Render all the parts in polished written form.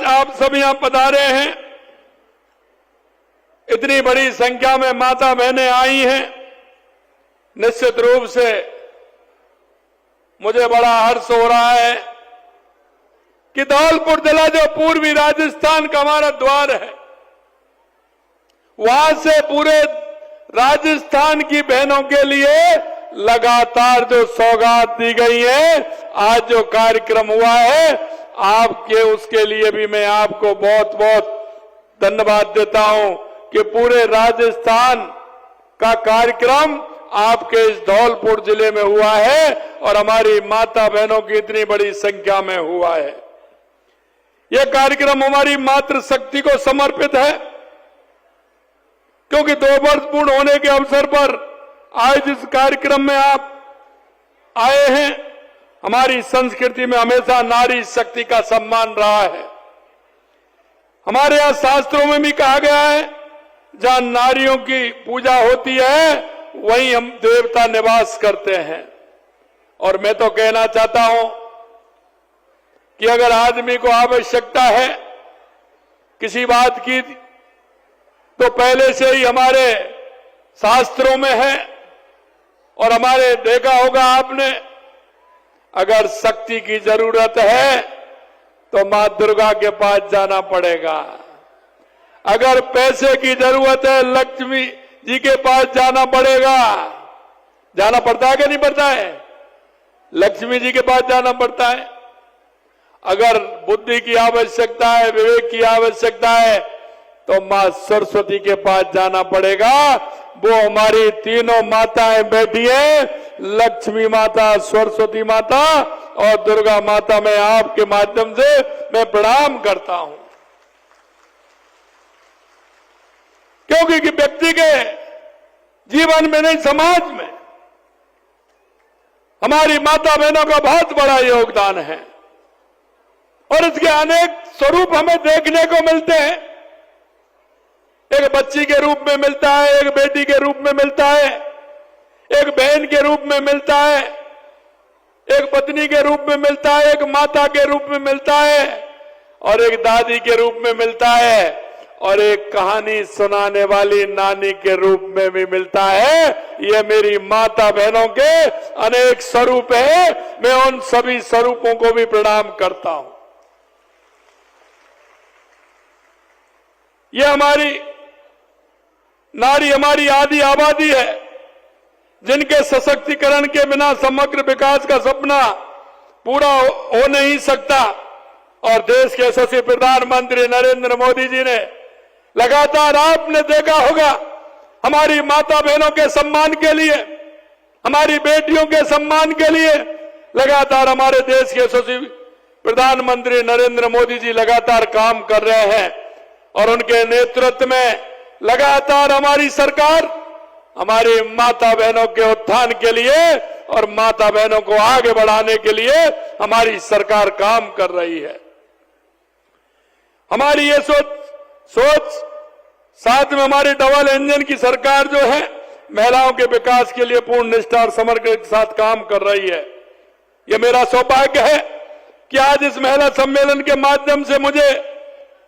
आज आप सब यहां पधारे हैं, इतनी बड़ी संख्या में माता बहनें आई हैं, निश्चित रूप से मुझे बड़ा हर्ष हो रहा है कि धौलपुर जिला जो पूर्वी राजस्थान का हमारा द्वार है, वहां से पूरे राजस्थान की बहनों के लिए लगातार जो सौगात दी गई है, आज जो कार्यक्रम हुआ है, आपके उसके लिए भी मैं आपको बहुत बहुत धन्यवाद देता हूं कि पूरे राजस्थान का कार्यक्रम आपके इस धौलपुर जिले में हुआ है और हमारी माता बहनों की इतनी बड़ी संख्या में हुआ है। यह कार्यक्रम हमारी मातृ शक्ति को समर्पित है, क्योंकि 2 वर्ष पूर्ण होने के अवसर पर आज इस कार्यक्रम में आप आए हैं। हमारी संस्कृति में हमेशा नारी शक्ति का सम्मान रहा है। हमारे यहां शास्त्रों में भी कहा गया है, जहां नारियों की पूजा होती है वहीं हम देवता निवास करते हैं। और मैं तो कहना चाहता हूं कि अगर आदमी को आवश्यकता है किसी बात की, तो पहले से ही हमारे शास्त्रों में है। और हमारे देखा होगा आपने, अगर शक्ति की जरूरत है तो मां दुर्गा के पास जाना पड़ेगा। अगर पैसे की जरूरत है, लक्ष्मी जी के पास जाना पड़ेगा। जाना पड़ता है कि नहीं पड़ता है? लक्ष्मी जी के पास जाना पड़ता है। अगर बुद्धि की आवश्यकता है, विवेक की आवश्यकता है, तो मां सरस्वती के पास जाना पड़ेगा। वो हमारी तीनों माताएं बैठी हैं, लक्ष्मी माता, सरस्वती माता और दुर्गा माता। मैं आपके माध्यम से मैं प्रणाम करता हूं, क्योंकि व्यक्ति के जीवन में नहीं, समाज में हमारी माता बहनों का बहुत बड़ा योगदान है और इसके अनेक स्वरूप हमें देखने को मिलते हैं। एक बच्ची के रूप में मिलता है, एक बेटी के रूप में मिलता है, एक बहन के रूप में मिलता है, एक पत्नी के रूप में मिलता है, एक माता के रूप में मिलता है और एक दादी के रूप में मिलता है और एक कहानी सुनाने वाली नानी के रूप में भी मिलता है। ये मेरी माता बहनों के अनेक स्वरूप है। मैं उन सभी स्वरूपों को भी प्रणाम करता हूं। ये हमारी नारी हमारी आदि आबादी है, जिनके सशक्तिकरण के बिना समग्र विकास का सपना पूरा हो नहीं सकता। और देश के यशस्वी प्रधानमंत्री नरेंद्र मोदी जी ने लगातार, आपने देखा होगा, हमारी माता बहनों के सम्मान के लिए, हमारी बेटियों के सम्मान के लिए लगातार हमारे देश के यशस्वी प्रधानमंत्री नरेंद्र मोदी जी लगातार काम कर रहे हैं और उनके नेतृत्व में लगातार हमारी सरकार हमारी माता बहनों के उत्थान के लिए और माता बहनों को आगे बढ़ाने के लिए हमारी सरकार काम कर रही है। हमारी ये सोच साथ में हमारी डबल इंजन की सरकार जो है, महिलाओं के विकास के लिए पूर्ण निष्ठा और समर्पण के साथ काम कर रही है। ये मेरा सौभाग्य है कि आज इस महिला सम्मेलन के माध्यम से मुझे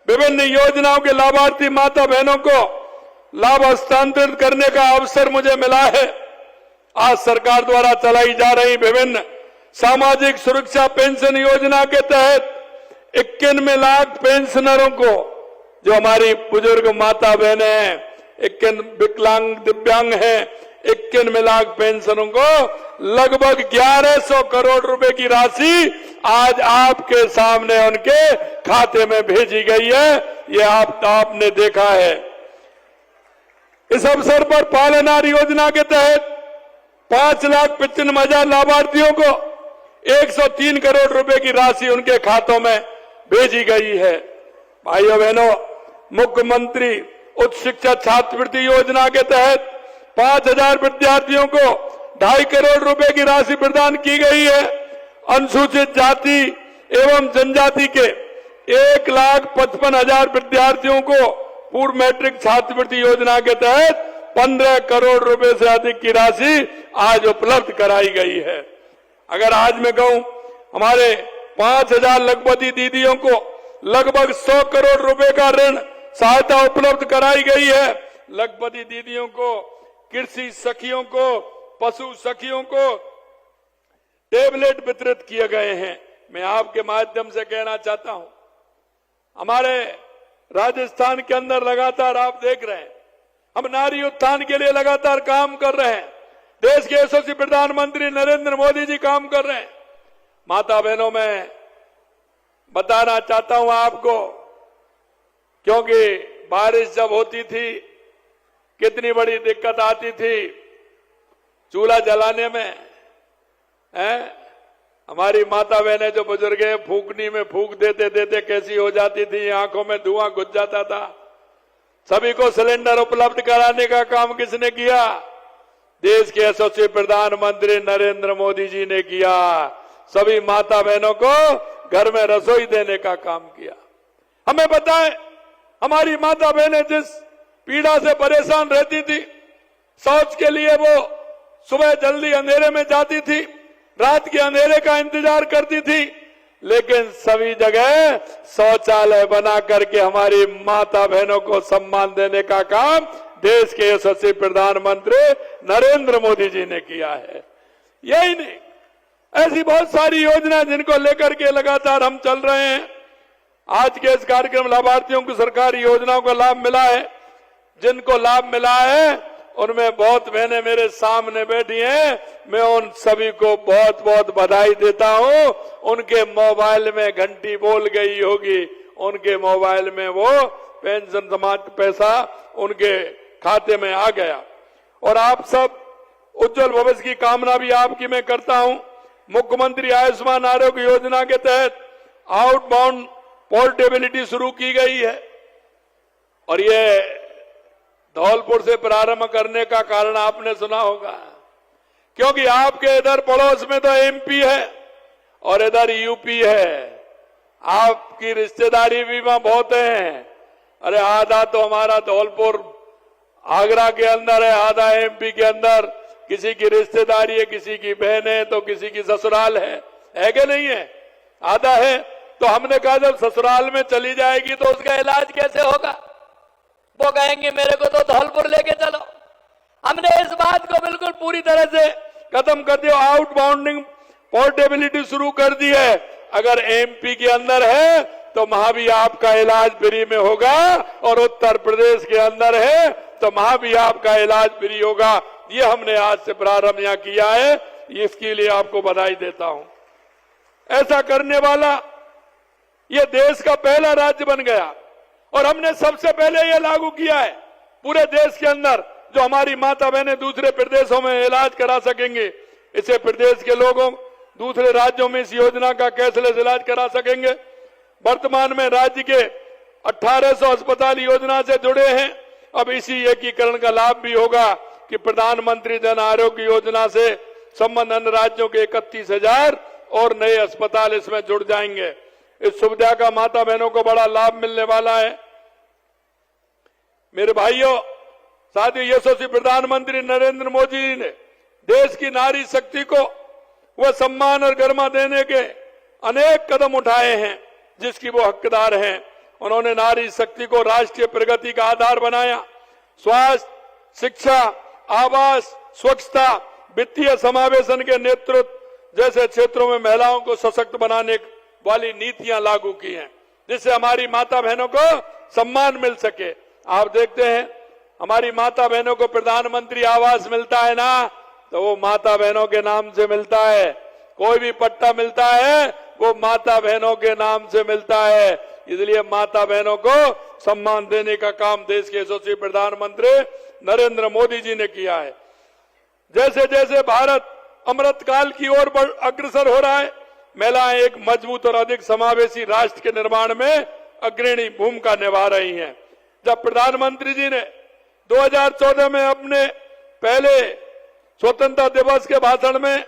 विभिन्न योजनाओं के लाभार्थी माता बहनों को लाभ हस्तांतरित करने का अवसर मुझे मिला है। आज सरकार द्वारा चलाई जा रही विभिन्न सामाजिक सुरक्षा पेंशन योजना के तहत 91 लाख पेंशनरों को, जो हमारी बुजुर्ग माता बहनें हैं, 51 विकलांग दिव्यांग हैं, 91 लाख पेंशनों को लगभग 1100 करोड़ रुपए की राशि आज आपके सामने उनके खाते में भेजी गई है। ये आपने देखा है। इस अवसर पर पालनार योजना के तहत 5,95,000 लाभार्थियों को 103 करोड़ रुपए की राशि उनके खातों में भेजी गई है। भाइयों बहनों, मुख्यमंत्री उच्च शिक्षा छात्रवृत्ति योजना के तहत 5,000 विद्यार्थियों को 2.5 करोड़ रुपए की राशि प्रदान की गई है। अनुसूचित जाति एवं जनजाति के 1,55,000 विद्यार्थियों को पूर्व मैट्रिक छात्रवृत्ति योजना के तहत 15 करोड़ रुपए से अधिक की राशि आज उपलब्ध कराई गई है। अगर आज मैं कहूं, हमारे 5,000 लखपति दीदियों को लगभग 100 करोड़ रुपए का ऋण सहायता उपलब्ध कराई गई है। लखपति दीदियों को, कृषि सखियों को, पशु सखियों को टेबलेट वितरित किए गए हैं। मैं आपके माध्यम से कहना चाहता हूं, हमारे राजस्थान के अंदर लगातार आप देख रहे हैं, हम नारी उत्थान के लिए लगातार काम कर रहे हैं। देश के यशस्वी प्रधानमंत्री नरेंद्र मोदी जी काम कर रहे हैं। माता बहनों, मैं बताना चाहता हूं आपको, क्योंकि बारिश जब होती थी कितनी बड़ी दिक्कत आती थी चूल्हा जलाने में। हमारी माता बहनें जो बुजुर्ग हैं, फूकनी में फूक देते देते कैसी हो जाती थी, आंखों में धुआं घुस जाता था। सभी को सिलेंडर उपलब्ध कराने का काम किसने किया? देश के यशस्वी प्रधानमंत्री नरेंद्र मोदी जी ने किया। सभी माता बहनों को घर में रसोई देने का काम किया। हमें पता है, हमारी माता बहनें जिस पीड़ा से परेशान रहती थी, शौच के लिए वो सुबह जल्दी अंधेरे में जाती थी, रात के अंधेरे का इंतजार करती थी, लेकिन सभी जगह शौचालय बना करके हमारी माता बहनों को सम्मान देने का काम देश के यशस्वी प्रधानमंत्री नरेंद्र मोदी जी ने किया है। यही नहीं, ऐसी बहुत सारी योजना जिनको लेकर के लगातार हम चल रहे हैं। आज के इस कार्यक्रम लाभार्थियों को सरकारी योजनाओं का लाभ मिला है। जिनको लाभ मिला है उनमें बहुत बहनें मेरे सामने बैठी हैं। मैं उन सभी को बहुत बहुत बधाई देता हूं। उनके मोबाइल में घंटी बोल गई होगी, उनके मोबाइल में वो पेंशन समाज पैसा उनके खाते में आ गया। और आप सब उज्जवल भविष्य की कामना भी आपकी मैं करता हूं। मुख्यमंत्री आयुष्मान आरोग्य योजना के तहत आउटबाउंड पोर्टेबिलिटी शुरू की गई है और ये धौलपुर से प्रारंभ करने का कारण आपने सुना होगा, क्योंकि आपके इधर पड़ोस में तो एमपी है और इधर यूपी है। आपकी रिश्तेदारी भी वहां बहुत है। अरे आधा तो हमारा धौलपुर आगरा के अंदर है, आधा एमपी के अंदर। किसी की रिश्तेदारी है, किसी की बहन है, तो किसी की ससुराल है कि नहीं है? आधा है। तो हमने कहा जब ससुराल में चली जाएगी तो उसका इलाज कैसे होगा? वो कहेंगे मेरे को तो धौलपुर लेके चलो। हमने इस बात को बिल्कुल पूरी तरह से खत्म कर दिया। आउटबाउंडिंग पोर्टेबिलिटी शुरू कर दी है। अगर एमपी के अंदर है तो वहां भी आपका इलाज फ्री में होगा, और उत्तर प्रदेश के अंदर है तो वहां भी आपका इलाज फ्री होगा। ये हमने आज से प्रारंभ यहां किया है, इसके लिए आपको बधाई देता हूं। ऐसा करने वाला ये देश का पहला राज्य बन गया और हमने सबसे पहले ये लागू किया है पूरे देश के अंदर, जो हमारी माता बहनें दूसरे प्रदेशों में इलाज करा सकेंगे। इसे प्रदेश के लोगों दूसरे राज्यों में इस योजना का कैशलेस इलाज करा सकेंगे। वर्तमान में राज्य के 1800 अस्पताल योजना से जुड़े हैं। अब इसी एकीकरण का लाभ भी होगा कि प्रधानमंत्री जन आरोग्य योजना से संबद्ध अन्य राज्यों के 31,000 और नए अस्पताल इसमें जुड़ जाएंगे। इस सुविधा का माता बहनों को बड़ा लाभ मिलने वाला है। मेरे भाइयों, साथियों, यशस्वी प्रधानमंत्री नरेंद्र मोदी जी ने देश की नारी शक्ति को वह सम्मान और गरिमा देने के अनेक कदम उठाए हैं जिसकी वो हकदार हैं। उन्होंने नारी शक्ति को राष्ट्रीय प्रगति का आधार बनाया। स्वास्थ्य, शिक्षा, आवास, स्वच्छता, वित्तीय समावेशन के नेतृत्व जैसे क्षेत्रों में महिलाओं को सशक्त बनाने वाली नीतियां लागू की हैं, जिससे हमारी माता बहनों को सम्मान मिल सके। आप देखते हैं हमारी माता बहनों को प्रधानमंत्री आवास मिलता है ना, तो वो माता बहनों के नाम से मिलता है। कोई भी पट्टा मिलता है वो माता बहनों के नाम से मिलता है। इसलिए माता बहनों को सम्मान देने का काम देश के यशस्वी प्रधानमंत्री नरेंद्र मोदी जी ने किया है। जैसे जैसे भारत अमृत काल की ओर अग्रसर हो रहा है, महिलाएं एक मजबूत और अधिक समावेशी राष्ट्र के निर्माण में अग्रणी भूमिका निभा रही हैं। जब प्रधानमंत्री जी ने 2014 में अपने पहले स्वतंत्रता दिवस के भाषण में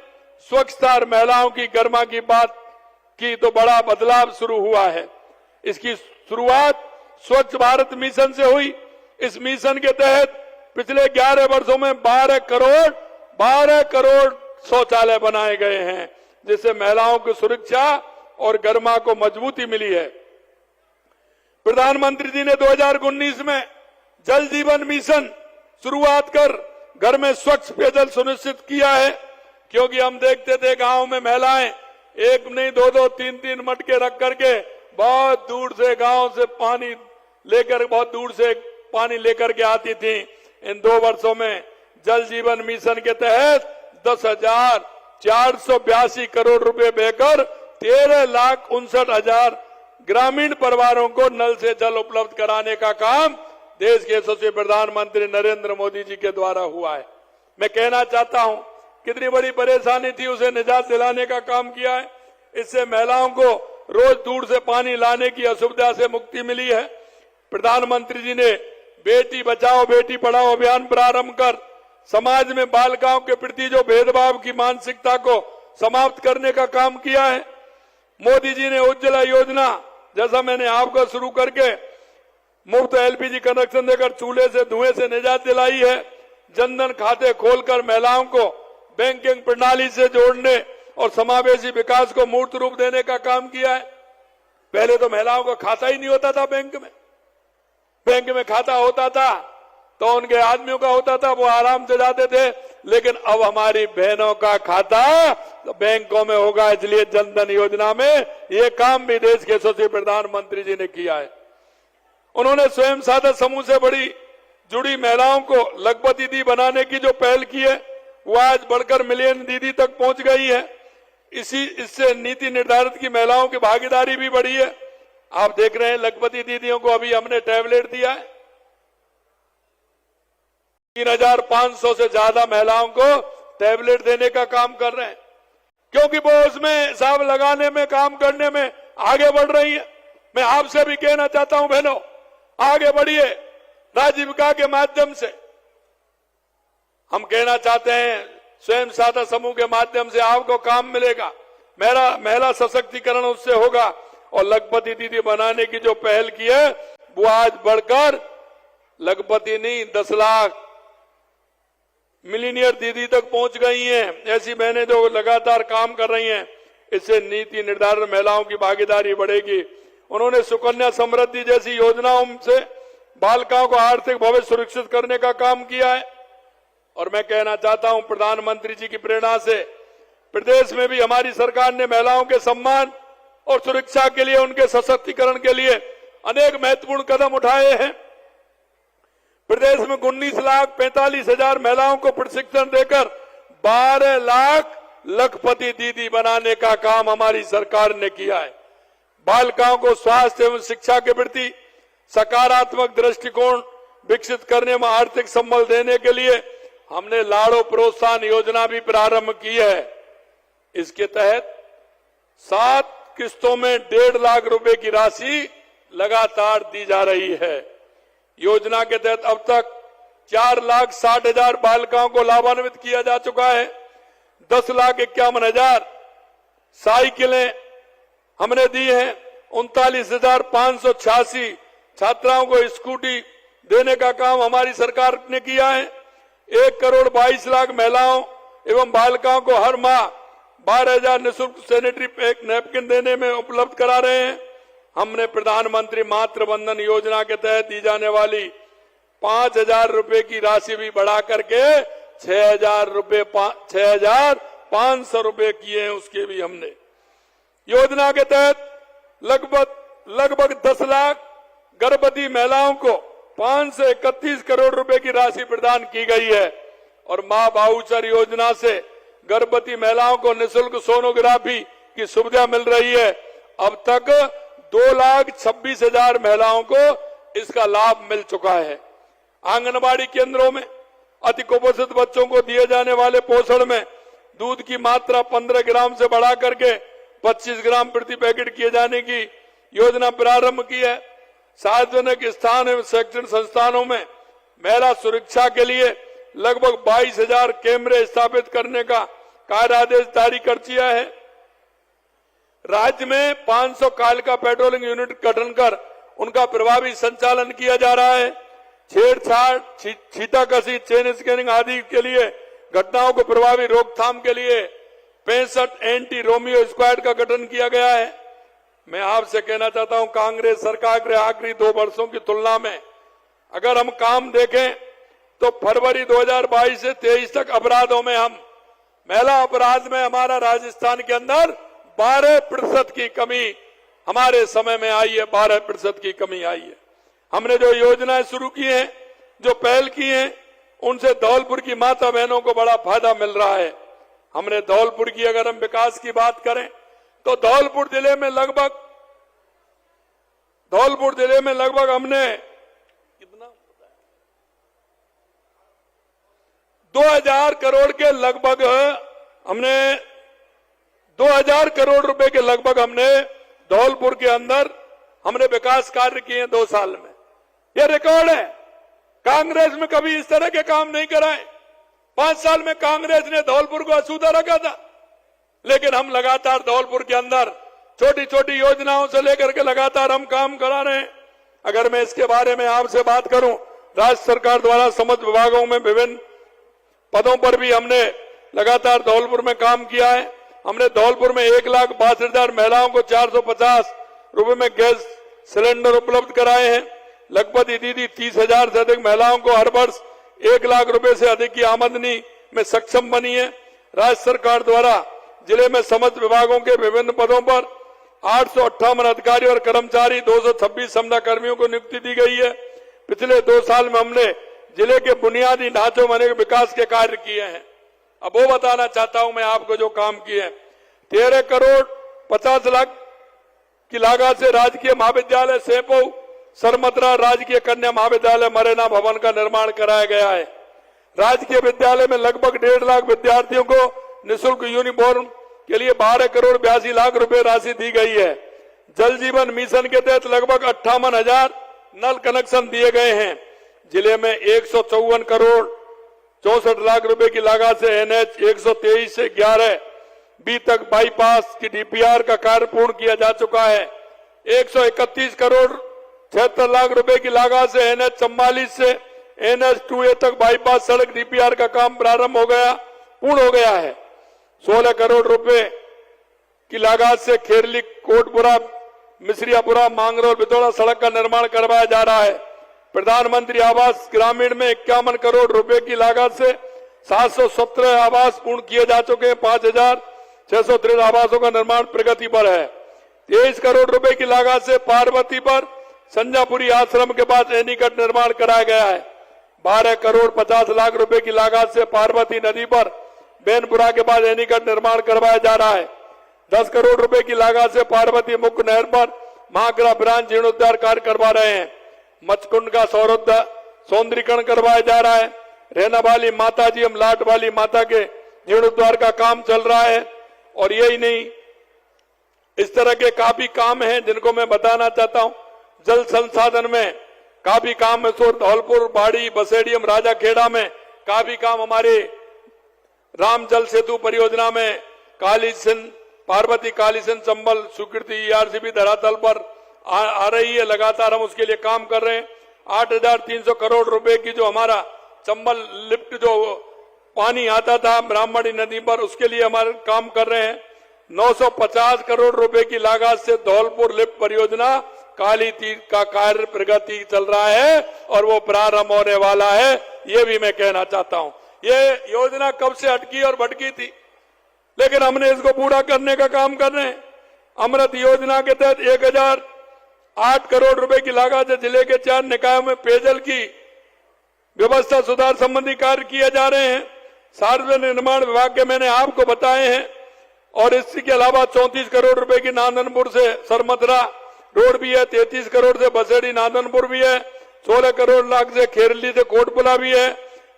स्वच्छता और महिलाओं की गरिमा की बात की, तो बड़ा बदलाव शुरू हुआ है। इसकी शुरुआत स्वच्छ भारत मिशन से हुई। इस मिशन के तहत पिछले 11 वर्षों में 12 करोड़ शौचालय बनाए गए हैं, जिससे महिलाओं की सुरक्षा और गरिमा को मजबूती मिली है। प्रधानमंत्री जी ने 2019 में जल जीवन मिशन शुरुआत कर घर में स्वच्छ पेयजल सुनिश्चित किया है, क्योंकि हम देखते थे गांव में महिलाएं एक नहीं दो तीन मटके रख करके बहुत दूर से गांव से पानी लेकर के आती थी। इन 2 वर्षों में जल जीवन मिशन के तहत 10,482 करोड़ रुपए देकर 13,59,000 ग्रामीण परिवारों को नल से जल उपलब्ध कराने का काम देश के यशस्वी प्रधानमंत्री नरेंद्र मोदी जी के द्वारा हुआ है। मैं कहना चाहता हूं, कितनी बड़ी परेशानी थी, उसे निजात दिलाने का काम किया है। इससे महिलाओं को रोज दूर से पानी लाने की असुविधा से मुक्ति मिली है। प्रधानमंत्री जी ने बेटी बचाओ बेटी पढ़ाओ अभियान प्रारंभ कर समाज में बालिकाओं के प्रति जो भेदभाव की मानसिकता को समाप्त करने का काम किया है। मोदी जी ने उज्ज्वला योजना जैसा मैंने आपको शुरू करके मुफ्त एलपीजी कनेक्शन देकर चूल्हे से धुएं से निजात दिलाई है। जनधन खाते खोलकर महिलाओं को बैंकिंग प्रणाली से जोड़ने और समावेशी विकास को मूर्त रूप देने का काम किया है। पहले तो महिलाओं का खाता ही नहीं होता था बैंक में खाता होता था तो उनके आदमियों का होता था, वो आराम से जाते थे, लेकिन अब हमारी बहनों का खाता तो बैंकों में होगा। इसलिए जनधन योजना में ये काम भी देश के यशस्वी प्रधानमंत्री जी ने किया है। उन्होंने स्वयं सहायता समूह से बड़ी जुड़ी महिलाओं को लखपति दीदी बनाने की जो पहल की है वो आज बढ़कर मिलियन दीदी तक पहुंच गई है। इससे नीति निर्धारित की महिलाओं की भागीदारी भी बढ़ी है। आप देख रहे हैं लखपति दीदियों को अभी हमने टैबलेट दिया है। 3,500 से ज्यादा महिलाओं को टैबलेट देने का काम कर रहे हैं, क्योंकि वो उसमें हिसाब लगाने में काम करने में आगे बढ़ रही है। मैं आपसे भी कहना चाहता हूं बहनों, आगे बढ़िए। राजीविका के माध्यम से हम कहना चाहते हैं स्वयं सहायता समूह के माध्यम से आपको काम मिलेगा, महिला सशक्तिकरण उससे होगा। और लखपति दीदी बनाने की जो पहल की है वो आज बढ़कर लखपति नहीं 10 लाख मिलीनियर दीदी तक पहुंच गई हैं। ऐसी बहनें जो लगातार काम कर रही हैं, इससे नीति निर्धारण महिलाओं की भागीदारी बढ़ेगी। उन्होंने सुकन्या समृद्धि जैसी योजनाओं से बालिकाओं को आर्थिक भविष्य सुरक्षित करने का काम किया है। और मैं कहना चाहता हूं, प्रधानमंत्री जी की प्रेरणा से प्रदेश में भी हमारी सरकार ने महिलाओं के सम्मान और सुरक्षा के लिए, उनके सशक्तिकरण के लिए अनेक महत्वपूर्ण कदम उठाए हैं। प्रदेश में 19,45,000 महिलाओं को प्रशिक्षण देकर 12 लाख लखपति दीदी बनाने का काम हमारी सरकार ने किया है। बालिकाओं को स्वास्थ्य एवं शिक्षा के प्रति सकारात्मक दृष्टिकोण विकसित करने में आर्थिक संबल देने के लिए हमने लाड़ो प्रोत्साहन योजना भी प्रारंभ की है। इसके तहत 7 किस्तों में 1.5 लाख रुपए की राशि लगातार दी जा रही है। योजना के तहत अब तक 4,60,000 बालिकाओं को लाभान्वित किया जा चुका है। 10,51,000 साइकिलें हमने दी हैं। 39,586 छात्राओं को स्कूटी देने का काम हमारी सरकार ने किया है। 1,22,00,000 महिलाओं एवं बालिकाओं को हर माह 12,000 निःशुल्क सैनिटरी पैक नैपकिन देने में उपलब्ध करा रहे हैं। हमने प्रधानमंत्री मातृ वंदन योजना के तहत दी जाने वाली 5,000 रुपए की राशि भी बढ़ा करके 6,500 रुपए किए हैं, उसके भी हमने। योजना के तहत लगभग 10 लाख गर्भवती महिलाओं को 531 करोड़ रुपए की राशि प्रदान की गई है। और मां वाउचर योजना से गर्भवती महिलाओं को निःशुल्क सोनोग्राफी की सुविधा मिल रही है। अब तक 2,26,000 महिलाओं को इसका लाभ मिल चुका है। आंगनबाड़ी केंद्रों में अति कुपोषित बच्चों को दिए जाने वाले पोषण में दूध की मात्रा 15 ग्राम से बढ़ा करके 25 ग्राम प्रति पैकेट किए जाने की योजना प्रारंभ की है। सार्वजनिक स्थान एवं शैक्षणिक संस्थानों में महिला सुरक्षा के लिए लगभग 22,000 कैमरे स्थापित करने का कार्यादेश जारी कर दिया है। राज्य में 500 कालिका पेट्रोलिंग यूनिट गठन कर उनका प्रभावी संचालन किया जा रहा है। छेड़छाड़, छींटाकशी, चेन स्कैनिंग आदि के लिए घटनाओं को प्रभावी रोकथाम के लिए 65 एंटी रोमियो स्क्वाड का गठन किया गया है। मैं आपसे कहना चाहता हूं, कांग्रेस सरकार के आखिरी 2 वर्षों की तुलना में अगर हम काम देखें तो फरवरी 2022 से 23 तक अपराधों में महिला अपराध में हमारा राजस्थान के अंदर 12% की कमी हमारे समय में आई है। 12% की कमी आई है। हमने जो योजनाएं शुरू की हैं, जो पहल की हैं, उनसे धौलपुर की माता बहनों को बड़ा फायदा मिल रहा है। हमने धौलपुर की अगर हम विकास की बात करें तो धौलपुर जिले में लगभग हमने कितना 2000 करोड़ के लगभग हमने 2000 करोड़ रुपए के लगभग हमने धौलपुर के अंदर हमने विकास कार्य किए हैं 2 साल में। यह रिकॉर्ड है। कांग्रेस में कभी इस तरह के काम नहीं कराए। 5 साल में कांग्रेस ने धौलपुर को अछूता रखा था, लेकिन हम लगातार धौलपुर के अंदर छोटी छोटी योजनाओं से लेकर के लगातार हम काम करा रहे हैं। अगर मैं इसके बारे में आपसे बात करूं, राज्य सरकार द्वारा समस्त विभागों में विभिन्न पदों पर भी हमने लगातार धौलपुर में काम किया है। हमने धौलपुर में 1,62,000 महिलाओं को 450 रुपए में गैस सिलेंडर उपलब्ध कराए हैं। लगभग दीदी 30,000 से अधिक महिलाओं को हर वर्ष 1 लाख रुपए से अधिक की आमदनी में सक्षम बनी है। राज्य सरकार द्वारा जिले में समस्त विभागों के विभिन्न पदों पर 858 अधिकारी और कर्मचारी, 226 समता कर्मियों को नियुक्ति दी गई है। पिछले 2 साल में हमने जिले के बुनियादी ढांचों में अनेक विकास के कार्य किए हैं। अब वो बताना चाहता हूं मैं आपको जो काम किए हैं। 13 करोड़ 50 लाख की लागत से राजकीय महाविद्यालय सेपो सरमत्रा राजकीय कन्या महाविद्यालय मरेना भवन का निर्माण कराया गया है। राजकीय विद्यालय में लगभग 1.5 लाख विद्यार्थियों को निःशुल्क यूनिफॉर्म के लिए 12 करोड़ 82 लाख रुपए राशि दी गई है। जल जीवन मिशन के तहत लगभग 58,000 नल कनेक्शन दिए गए हैं। जिले में 154 करोड़ 64 लाख रुपए की लागत से NH 123 से 11 बी तक बाईपास की DPR का कार्य पूर्ण किया जा चुका है। 131 करोड़ 76 लाख रुपए की लागत से NH 44 से NH 2A तक बाईपास सड़क DPR का काम पूर्ण हो गया है। 16 करोड़ रुपए की लागत से खेरली कोटपुरा मिश्रियापुरा मांगरोल बितौड़ा सड़क का निर्माण करवाया जा रहा है। प्रधानमंत्री आवास ग्रामीण में 51 करोड़ रुपए की लागत से 717 आवास पूर्ण किए जा चुके हैं। 5,663 आवासों का निर्माण प्रगति पर है। 23 करोड़ रुपए की लागत से पार्वती पर संजापुरी आश्रम के पास एनीकट निर्माण कराया गया है। 12 करोड़ 50 लाख रुपए की लागत से पार्वती नदी पर बेनपुरा के पास एनीकट निर्माण करवाया जा रहा है। 10 करोड़ रुपए की लागत से पार्वती मुख्य नहर पर महाग्रह ब्रांच जीर्णोद्धार कार्य करवा रहे हैं। मचकुंड का सौंदर्यीकरण करवाया जा रहा है। रहना वाली माता जी हम लाट वाली माता के जीर्णोद्धार का काम चल रहा है। और यही नहीं, इस तरह के काफी काम हैं जिनको मैं बताना चाहता हूं। जल संसाधन में काफी काम है। धौलपुर, बाड़ी, बसेडियम, राजाखेड़ा में काफी काम, हमारे राम जल सेतु परियोजना में काली सिंध पार्वती काली सिंध चंबल स्वीकृति ERCB धरातल पर आ रही है। लगातार हम उसके लिए काम कर रहे हैं। 8,300 करोड़ रुपए की जो हमारा चंबल लिफ्ट जो पानी आता था ब्राह्मणी नदी पर, उसके लिए हमारे काम कर रहे हैं। 950 करोड़ रुपए की लागत से धौलपुर लिफ्ट परियोजना काली तीर का कार्य प्रगति चल रहा है और वो प्रारंभ होने वाला है। ये भी मैं कहना चाहता हूं। ये योजना कब से अटकी और भटकी थी, लेकिन हमने इसको पूरा करने का काम कर रहे हैं। अमृत योजना के तहत 1,008 करोड़ रुपए की लागत से जिले के 4 निकायों में पेयजल की व्यवस्था सुधार संबंधी कार्य किए जा रहे हैं। सार्वजनिक निर्माण विभाग के मैंने आपको बताए हैं। और इसके अलावा 34 करोड़ रुपए की नांदनपुर से सरमथरा रोड भी है। 33 करोड़ से बसेड़ी नांदनपुर भी है। 16 करोड़ लाख से खेरली से कोटपुला भी है।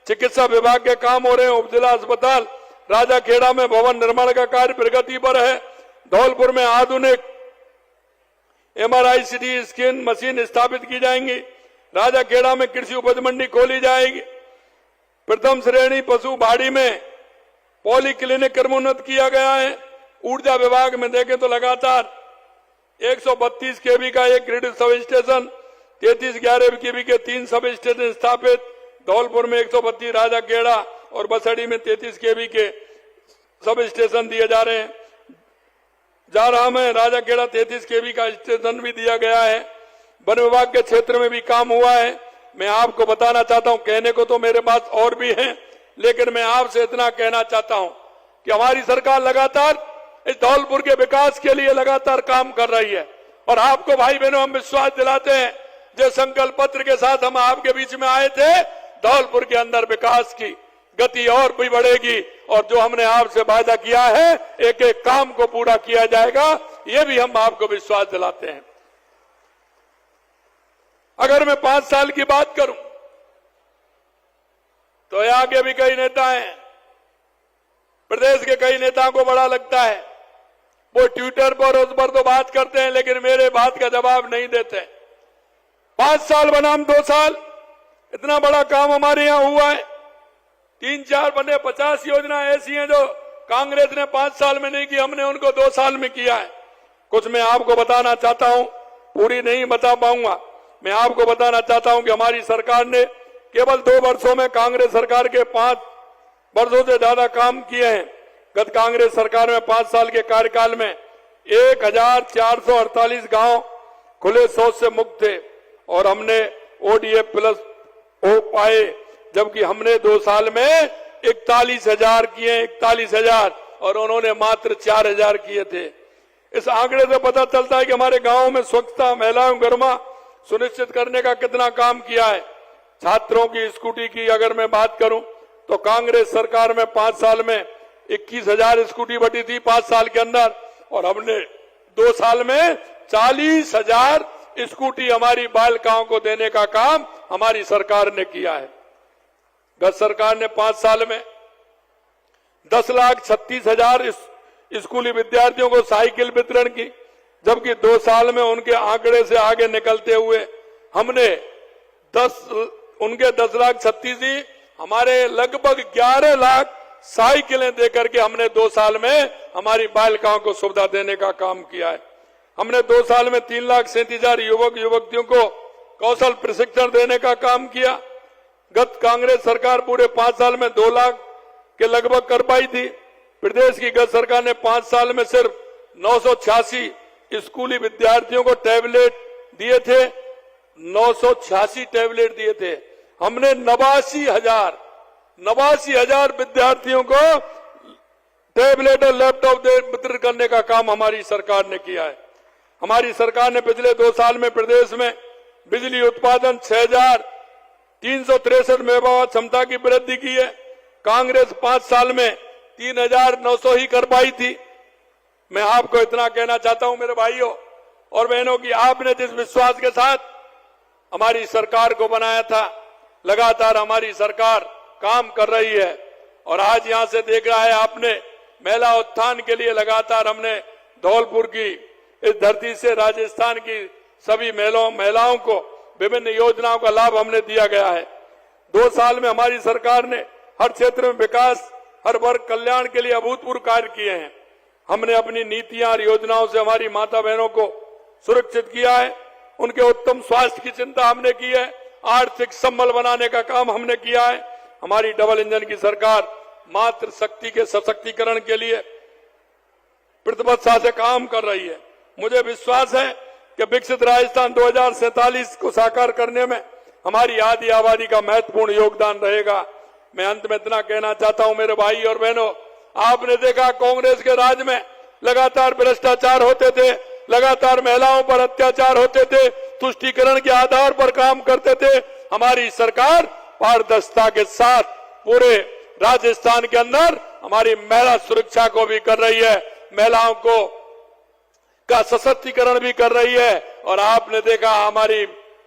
चिकित्सा विभाग के काम हो रहे हैं। उपजिला अस्पताल राजाखेड़ा में भवन निर्माण का कार्य प्रगति पर है। धौलपुर में आधुनिक MRI CT स्कैन मशीन स्थापित की जाएंगी। राजाखेड़ा में कृषि उपज मंडी खोली जाएगी। प्रथम श्रेणी पशु बाड़ी में पॉली क्लिनिक क्रमोन्नत किया गया है। ऊर्जा विभाग में देखें तो लगातार 132 kV का एक ग्रिड सब स्टेशन, 3311 kV के 3 सब स्टेशन स्थापित। धौलपुर में 132, राजाखेड़ा और बसड़ी में 33 kV के सब स्टेशन दिए जा रहे हैं। जा रहा में राजाखेड़ा 33 kV का स्टेशन भी दिया गया है। वन विभाग के क्षेत्र में भी काम हुआ है। मैं आपको बताना चाहता हूं, कहने को तो मेरे पास और भी है, लेकिन मैं आपसे इतना कहना चाहता हूं कि हमारी सरकार लगातार इस धौलपुर के विकास के लिए लगातार काम कर रही है। और आपको भाई बहनों हम विश्वास दिलाते हैं, जो संकल्प पत्र के साथ हम आपके बीच में आए थे, धौलपुर के अंदर विकास की गति और भी बढ़ेगी और जो हमने आपसे वादा किया है एक एक काम को पूरा किया जाएगा, ये भी हम आपको विश्वास दिलाते हैं। अगर मैं 5 साल की बात करूं तो यहाँ के भी कई नेता हैं, प्रदेश के कई नेताओं को बड़ा लगता है, वो ट्विटर पर उस पर तो बात करते हैं लेकिन मेरे बात का जवाब नहीं देते। 5 साल बनाम 2 साल, इतना बड़ा काम हमारे यहां हुआ है। 3-4 बने 50 योजना ऐसी हैं जो कांग्रेस ने 5 साल में नहीं की, हमने उनको 2 साल में किया है। कुछ मैं आपको बताना चाहता हूं, पूरी नहीं बता पाऊंगा। मैं आपको बताना चाहता हूं कि हमारी सरकार ने केवल 2 वर्षों में कांग्रेस सरकार के 5 वर्षों से ज्यादा काम किए हैं। गत कांग्रेस सरकार में 5 साल के कार्यकाल में 1448 गांव खुले शौच से मुक्त थे और हमने ODF प्लस हो पाए, जबकि हमने 2 साल में 41,000 किए, 41,000, और उन्होंने मात्र 4,000 किए थे। इस आंकड़े से पता चलता है कि हमारे गांवों में स्वच्छता, महिलाओं गर्मा सुनिश्चित करने का कितना काम किया है। छात्रों की स्कूटी की अगर मैं बात करूं तो कांग्रेस सरकार में 5 साल में 21,000 स्कूटी बटी थी 5 साल के अंदर, और हमने 2 साल में 40,000 स्कूटी हमारी बालिकाओं को देने का काम हमारी सरकार ने किया है। गत सरकार ने 5 साल में 10,36,000 स्कूली विद्यार्थियों को साइकिल वितरण की, जबकि 2 साल में उनके आंकड़े से आगे निकलते हुए हमने 10,36,000 हमारे लगभग 11 लाख साइकिलें देकर के हमने 2 साल में हमारी बालिकाओं को सुविधा देने का काम किया है। हमने 2 साल में 3,37,000 युवक युवतियों को कौशल प्रशिक्षण देने का काम किया। गत कांग्रेस सरकार पूरे 5 साल में 2 लाख के लगभग कर पाई थी। प्रदेश की गत सरकार ने 5 साल में सिर्फ 986 स्कूली विद्यार्थियों को टैबलेट दिए थे, 986 टैबलेट दिए थे। हमने 89,000 विद्यार्थियों को टैबलेट और लैपटॉप वितरण करने का काम हमारी सरकार ने किया है। हमारी सरकार ने पिछले 2 साल में प्रदेश में बिजली उत्पादन 6,363 मेगावाट क्षमता की वृद्धि की है। कांग्रेस 5 साल में 3,900 ही कर पाई थी। मैं आपको इतना कहना चाहता हूं मेरे भाइयों और बहनों की, आपने जिस विश्वास के साथ हमारी सरकार को बनाया था, लगातार हमारी सरकार काम कर रही है। और आज यहां से देख रहा है आपने, महिला उत्थान के लिए लगातार हमने धौलपुर की इस धरती से राजस्थान की सभी महिलाओं को विभिन्न योजनाओं का लाभ हमने दिया गया है। 2 साल में हमारी सरकार ने हर क्षेत्र में विकास, हर वर्ग कल्याण के लिए अभूतपूर्व कार्य किए हैं। हमने अपनी नीतियां और योजनाओं से हमारी माता बहनों को सुरक्षित किया है। उनके उत्तम स्वास्थ्य की चिंता हमने की है। आर्थिक संबल बनाने का काम हमने किया है। हमारी डबल इंजन की सरकार मातृ शक्ति के सशक्तिकरण के लिए प्रतिबद्धता से काम कर रही है। मुझे विश्वास है कि विकसित राजस्थान 2047 को साकार करने में हमारी आदि आबादी का महत्वपूर्ण योगदान रहेगा। मैं अंत में इतना कहना चाहता हूं मेरे भाई और बहनों, आपने देखा कांग्रेस के राज में लगातार भ्रष्टाचार होते थे, लगातार महिलाओं पर अत्याचार होते थे, तुष्टीकरण के आधार पर काम करते थे। हमारी सरकार पारदर्शिता के साथ पूरे राजस्थान के अंदर हमारी महिला सुरक्षा को भी कर रही है, महिलाओं को का सशक्तिकरण भी कर रही है। और आपने देखा हमारी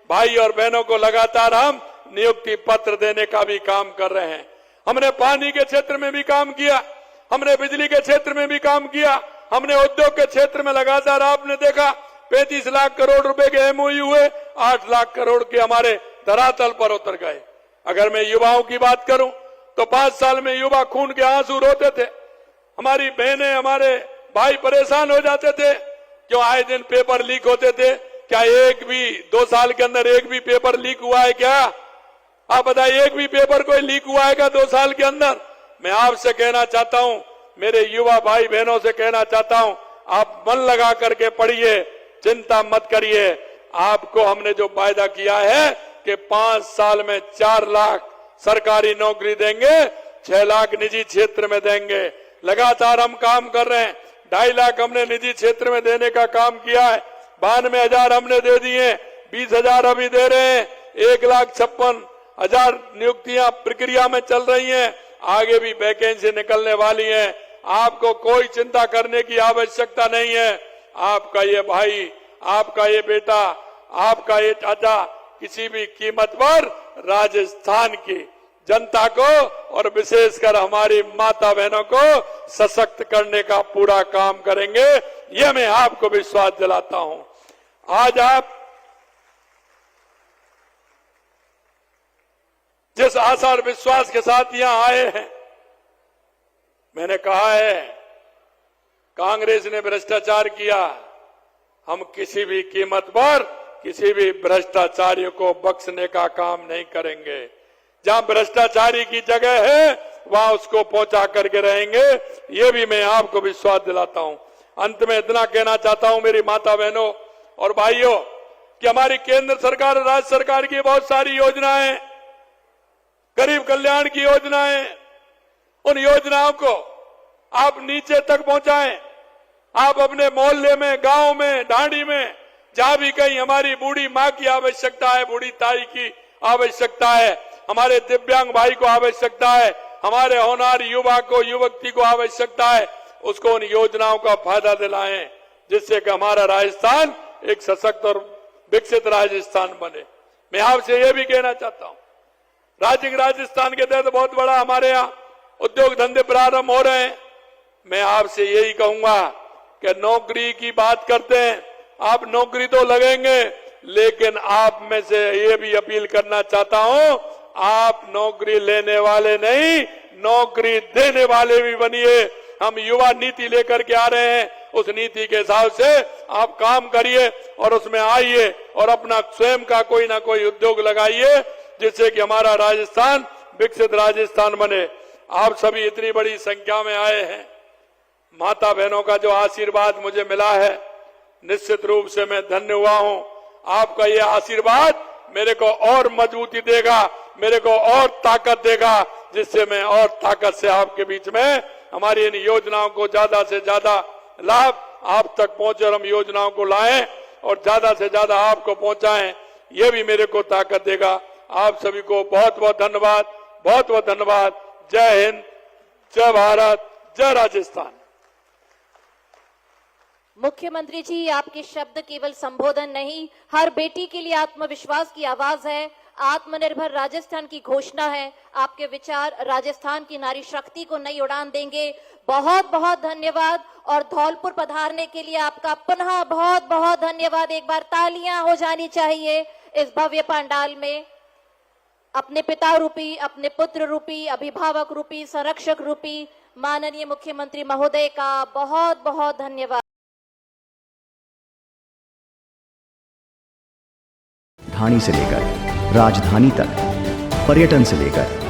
भाई और बहनों को लगातार हम नियुक्ति पत्र देने का भी काम कर रहे हैं। हमने पानी के क्षेत्र में भी काम किया, हमने बिजली के क्षेत्र में भी काम किया, हमने उद्योग के क्षेत्र में लगातार आपने देखा 35 लाख करोड़ रुपए के MOU हुए, 8 लाख करोड़ के हमारे धरातल पर उतर गए। अगर मैं युवाओं की बात करूं तो 5 साल में युवा खून के आंसू रोते थे। हमारी बहनें, हमारे भाई परेशान हो जाते थे, क्यों आए दिन पेपर लीक होते थे। क्या एक भी 2 साल के अंदर एक भी पेपर लीक हुआ है क्या? आप बताइए, एक भी पेपर कोई लीक हुआ है क्या 2 साल के अंदर? मैं आपसे कहना चाहता हूं, मेरे युवा भाई बहनों से कहना चाहता हूं, आप मन लगा करके पढ़िए, चिंता मत करिए। आपको हमने जो वायदा किया है कि 5 साल में 4 लाख सरकारी नौकरी देंगे, 6 लाख निजी क्षेत्र में देंगे। लगातार हम काम कर रहे हैं। 2.5 लाख हमने निजी क्षेत्र में देने का काम किया है। 92,000 हमने दे दिए, 20,000 अभी दे रहे हैं, 1,56,000 नियुक्तियां प्रक्रिया में चल रही हैं। आगे भी वैकेंसी निकलने वाली है। आपको कोई चिंता करने की आवश्यकता नहीं है। आपका ये भाई, आपका ये बेटा, आपका ये चाचा किसी भी कीमत पर राजस्थान की जनता को और विशेषकर हमारी माता बहनों को सशक्त करने का पूरा काम करेंगे, ये मैं आपको विश्वास दिलाता हूं। आज आप जिस आशा और विश्वास के साथ यहां आए हैं, मैंने कहा है कांग्रेस ने भ्रष्टाचार किया, हम किसी भी कीमत पर किसी भी भ्रष्टाचारी को बख्शने का काम नहीं करेंगे। जहां भ्रष्टाचारी की जगह है वहां उसको पहुंचा करके रहेंगे, ये भी मैं आपको विश्वास दिलाता हूं। अंत में इतना कहना चाहता हूं मेरी माता बहनों और भाइयों कि हमारी केंद्र सरकार और राज्य सरकार की बहुत सारी योजनाएं, गरीब कल्याण की योजनाएं, उन योजनाओं को आप नीचे तक पहुंचाएं। आप अपने मोहल्ले में, गांव में, ढांडी में, जहां भी कहीं हमारी बूढ़ी मां की आवश्यकता है, बूढ़ी ताई की आवश्यकता है, हमारे दिव्यांग भाई को आवश्यकता है, हमारे होनहार युवा को, युवती को आवश्यकता है, उसको उन योजनाओं का फायदा दिलाएं, जिससे कि हमारा राजस्थान एक सशक्त और विकसित राजस्थान बने। मैं आपसे यह भी कहना चाहता हूं, राज्य राजस्थान के तहत बहुत बड़ा हमारे यहाँ उद्योग धंधे प्रारंभ हो रहे हैं। मैं आपसे यही कहूंगा कि नौकरी की बात करते हैं, आप नौकरी तो लगेंगे, लेकिन आप में से ये भी अपील करना चाहता हूं, आप नौकरी लेने वाले नहीं, नौकरी देने वाले भी बनिए। हम युवा नीति लेकर के आ रहे हैं, उस नीति के हिसाब से आप काम करिए और उसमें आइए और अपना स्वयं का कोई ना कोई उद्योग लगाइए, जिससे कि हमारा राजस्थान विकसित राजस्थान बने। आप सभी इतनी बड़ी संख्या में आए हैं, माता बहनों का जो आशीर्वाद मुझे मिला है, निश्चित रूप से मैं धन्य हुआ हूं। आपका ये आशीर्वाद मेरे को और मजबूती देगा, मेरे को और ताकत देगा, जिससे मैं और ताकत से आपके बीच में हमारी इन योजनाओं को ज्यादा से ज्यादा लाभ आप तक पहुंचे और हम योजनाओं को लाएं और ज्यादा से ज्यादा आपको पहुंचाएं, ये भी मेरे को ताकत देगा। आप सभी को बहुत बहुत धन्यवाद, बहुत बहुत धन्यवाद। जय हिंद, जय भारत, जय राजस्थान। मुख्यमंत्री जी, आपके शब्द केवल संबोधन नहीं, हर बेटी के लिए आत्मविश्वास की आवाज है, आत्मनिर्भर राजस्थान की घोषणा है। आपके विचार राजस्थान की नारी शक्ति को नई उड़ान देंगे। बहुत बहुत धन्यवाद। और धौलपुर पधारने के लिए आपका पुनः बहुत बहुत धन्यवाद। एक बार तालियां हो जानी चाहिए इस भव्य पंडाल में। अपने पिता रूपी, अपने पुत्र रूपी, अभिभावक रूपी, संरक्षक रूपी माननीय मुख्यमंत्री महोदय का बहुत बहुत धन्यवाद। ढाणी से लेकर राजधानी तक, पर्यटन से लेकर